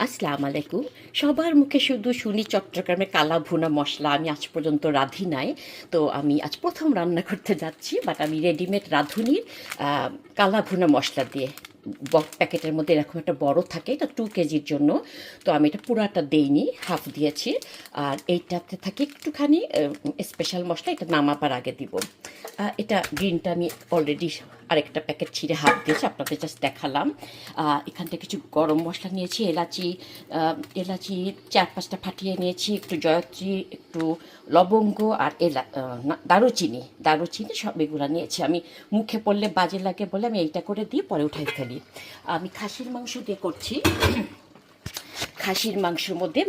আসসালামু আলাইকুম। সবার মুখে শুধু শুনি চট্টগ্রামের কালা ভুনা মশলা। আমি আজ পর্যন্ত রাঁধি নাই। তো আমি আজ প্রথম রান্না করতে যাচ্ছি। বাট আমি রেডিমেড রাঁধুনির কালা ভুনা মশলা দিয়ে প্যাকেটের মধ্যে এরকম একটা বড় থাকে, এটা 2 কেজির জন্য। তো আমি এটা পুরাটা দেইনি, হাফ দিয়েছি। আর এইটাতে থাকে একটুখানি স্পেশাল মশলা, এটা নামাবার আগে দিব। এটা গ্রিনটা আমি অলরেডি আরেকটা প্যাকেট ছিঁড়ে হাফ দিয়েছি, আপনাদের জাস্ট দেখালাম। এখান থেকে কিছু গরম মশলা নিয়েছি, এলাচি 4-5টা ফাটিয়ে নিয়েছি, একটু জয়ত্রী, একটু লবঙ্গ আর দারুচিনি সব এগুলো নিয়েছি। আমি মুখে পড়লে বাজে লাগে বলে আমি এইটা করে দিয়ে পরে উঠাই ফেলি। আমি খাসির মাংস দিয়ে করছি। খাসির মাংসের মধ্যে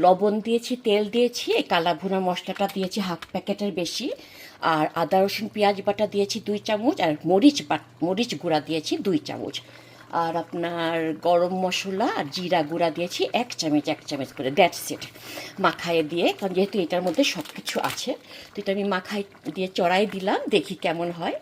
লবণ দিয়েছি, তেল দিয়েছি, এই কালা ভুনা মশলাটা দিয়েছি হাফ প্যাকেটের বেশি, আর আদা রসুন পেঁয়াজ বাটা দিয়েছি 2 চামচ, আর মরিচ গুঁড়া দিয়েছি 2 চামচ, আর আপনার গরম মশলা আর জিরা গুঁড়া দিয়েছি 1 চামচ করে। That's it. মাখায় দিয়ে, কারণ যেহেতু এটার মধ্যে সব কিছু আছে, তো এটা আমি মাখায় দিয়ে চড়াই দিলাম, দেখি কেমন হয়।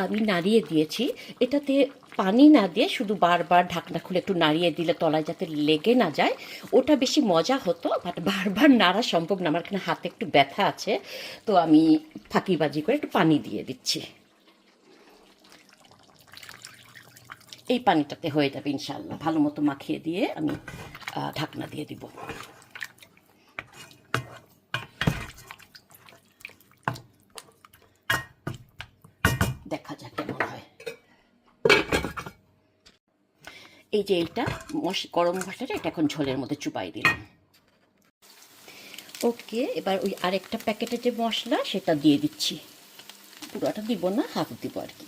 আমি নাড়িয়ে দিয়েছি। এটাতে পানি না দিয়ে শুধু বারবার ঢাকনা খুলে একটু নাড়িয়ে দিলে তলায় যাতে লেগে না যায়, ওটা বেশি মজা হতো। বাট বারবার নাড়া সম্ভব না, আমার এখানে হাতে একটু ব্যথা আছে, তো আমি ফাঁকিবাজি করে একটু পানি দিয়ে দিচ্ছি। এই পানিটাতে হয়ে যাবে ইনশাল্লাহ। ভালো মতো মাখিয়ে দিয়ে আমি ঢাকনা দিয়ে দিব। দেখা যাক কেমন হয়। এই যে এইটা গরম মশলাটা, এটা এখন ঝোলের মধ্যে চুপাই দিলাম। ওকে, এবার ওই আরেকটা প্যাকেটের যে মশলা সেটা দিয়ে দিচ্ছি। পুরোটা দিব না, হাফ দিব আর কি।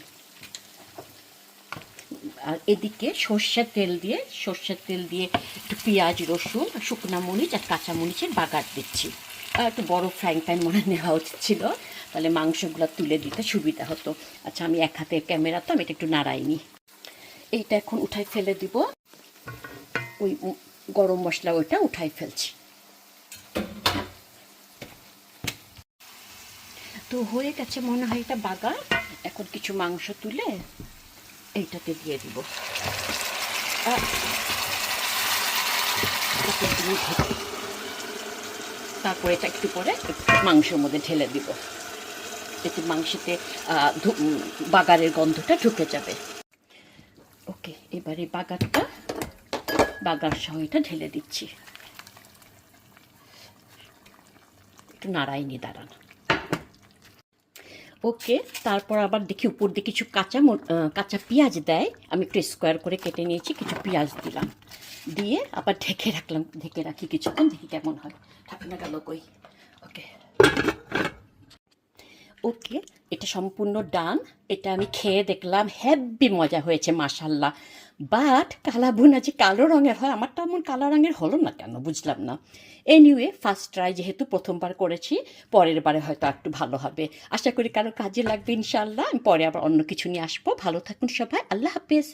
আর এদিকে সর্ষের তেল দিয়ে একটু পেঁয়াজ, রসুন, শুকনা মরিচ আর কাঁচা মরিচের বাগার দিচ্ছি। আর একটু বড় ফ্রাইং প্যান মনে নেওয়া উচিত ছিল, তাহলে মাংসগুলো তুলে দিতে সুবিধা হতো। আচ্ছা, আমি এক হাতে ক্যামেরা, তো আমি এটা একটু নাড়াইনি। এইটা এখন উঠাই ফেলে দিব। ওই গরম মশলা ওইটা উঠাই ফেলছি। তো হয়ে গেছে মনে হয় এটা বাগার। এখন কিছু মাংস তুলে এইটাতে দিয়ে দিব। তারপরে এটা একটু পরে মাংসের মধ্যে ঢেলে দিব, এতে মাংসেতে বাগারের গন্ধটা ঢুকে যাবে। ওকে, এবারে বাগার সহ এটা ঢেলে দিচ্ছি। একটু নাড়াইনি, দাঁড়ান। ওকে, তারপর আবার দেখি উপর দিয়ে কিছু কাঁচা পেঁয়াজ দেয়। আমি একটু স্কোয়ার করে কেটে নিয়েছি, কিছু পেঁয়াজ দিলাম, দিয়ে আবার ঢেকে রাখি কিছুক্ষণ, দেখি কেমন হয়। ঢাকনা গেল কই। ওকে ওকে, এটা সম্পূর্ণ ডান। এটা আমি খেয়ে দেখলাম, হেব্বি মজা হয়েছে মাশাল্লাহ। বাট কালা ভুনা যে কালো রঙের হয়, আমারটা এমন কালো রঙের হলো না কেন, বুঝলাম না। এনিওয়ে, ফার্স্ট ট্রাই যেহেতু, প্রথমবার করেছি, পরের বারে হয়তো একটু ভালো হবে। আশা করি কারো কাজে লাগবে ইনশাল্লাহ। আমি পরে আবার অন্য কিছু নিয়ে আসবো। ভালো থাকুন সবাই, আল্লাহ হাফেজ।